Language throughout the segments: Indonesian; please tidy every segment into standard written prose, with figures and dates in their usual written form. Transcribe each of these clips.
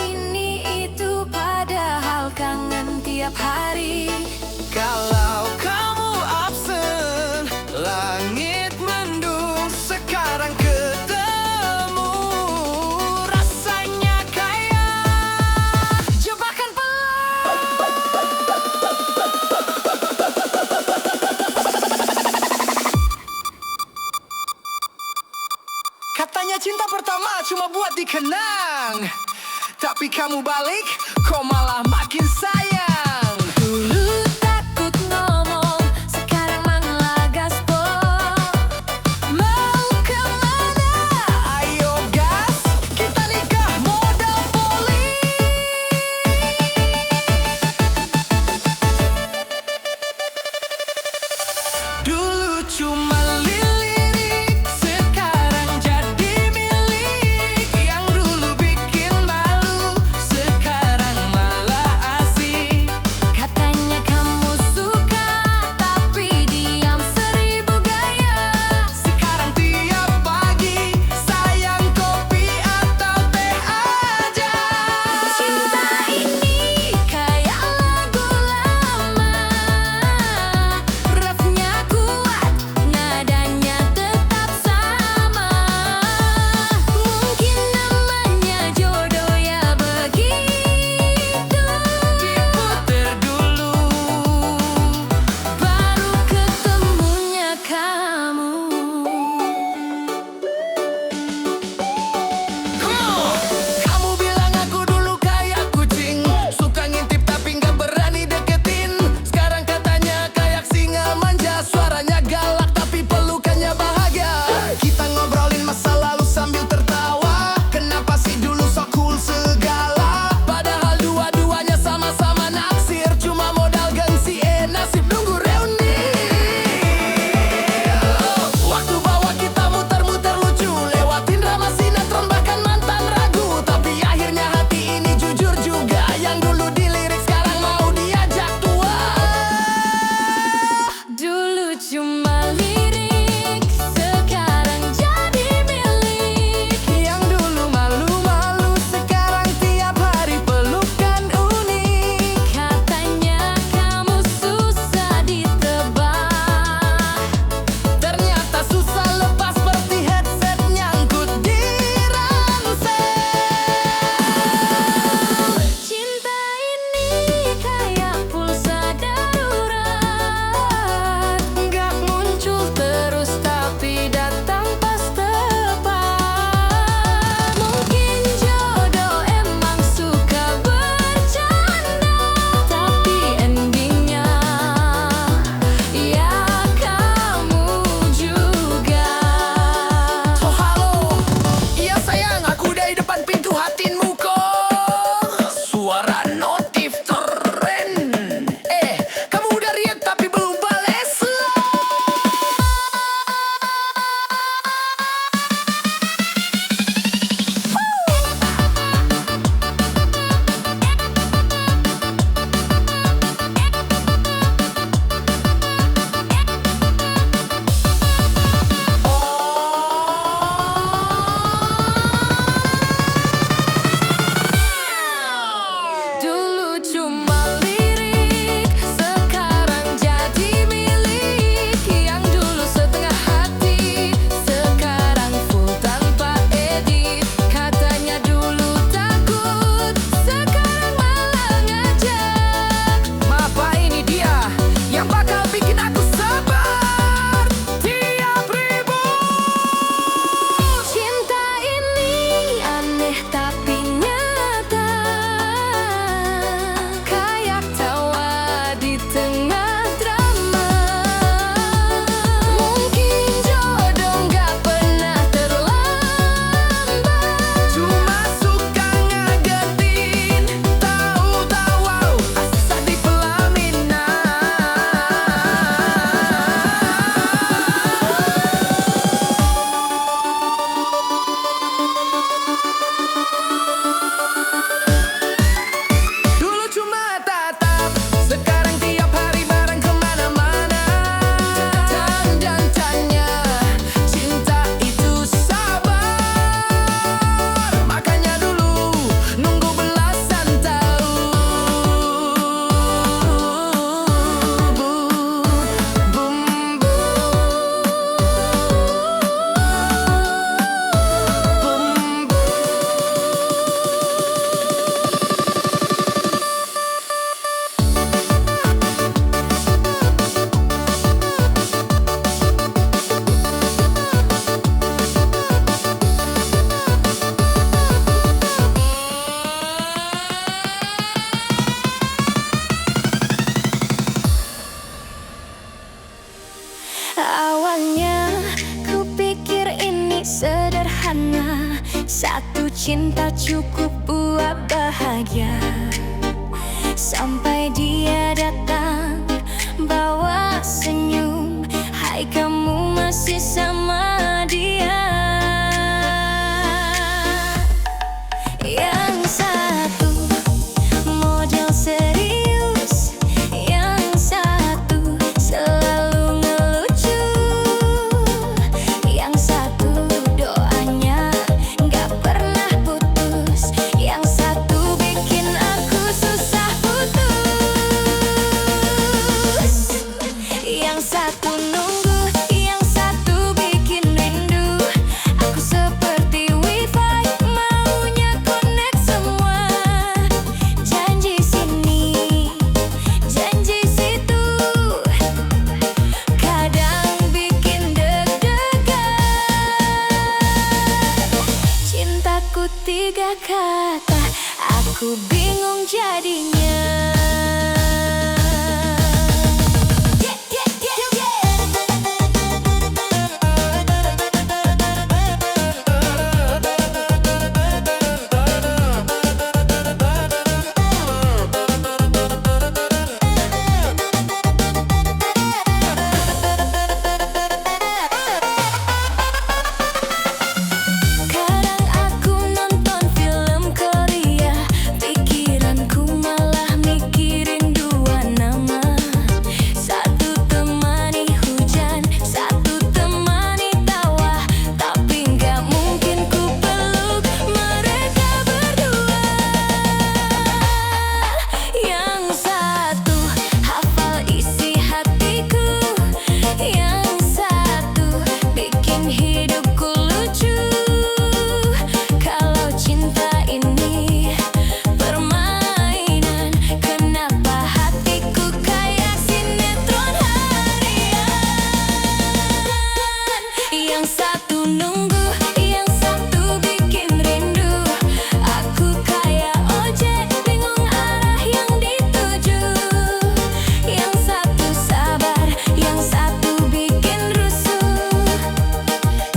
ini itu, padahal kangen tiap hari. Kalau kamu absen, langit mendung, sekarang ketemu, rasanya kayak jebakan pelan. Katanya cinta pertama cuma buat dikenang, tapi kamu balik, kok malah makin sayang. Dulu takut ngomong, sekarang malah gaspol. Mau kemana? Ayo gas, kita nikah modal poli. Dulu cuma lirik, sekarang jadi milik. Yang dulu bikin malu, sekarang malah asik. cukup buat bahagia. Sampai dia datang bawa senyum, hai kamu masih sama dia. Yang satu model serius, yang satu selalu ngelucu, yang satu doanya gak pernah putus, yang satu bikin aku susah putus. Yang satu nunggu, yang satu bikin rindu. Aku seperti wifi, maunya connect semua. Janji sini, janji situ, kadang bikin deg-degan. Cintaku 3 kata, aku bingung jadinya. Kadang aku nonton film Korea, pikiranku malah mikirin 2 nama. Satu temani hujan, satu temani tawa. Tapi gak mungkin ku peluk mereka berdua. Yang satu hafal isi hatiku, yang satu bikin hidupku lucu. Kalau cinta ini permainan, kenapa hatiku kayak sinetron harian? Yang satu nunggu, yang satu bikin rindu. Aku kayak ojek, bingung arah yang dituju. Yang satu sabar, yang satu bikin rusuh.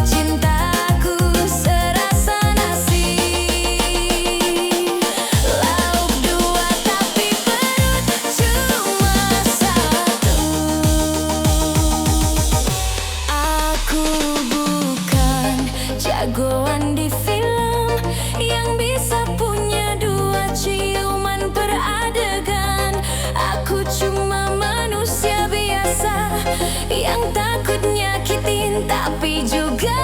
Cintaku serasa nasi, lauk 2 tapi perut cuma 1. Aku bukan jagoan di film yang bisa punya 2 ciuman per adegan. Aku cuma manusia biasa yang takut nyakitin tapi juga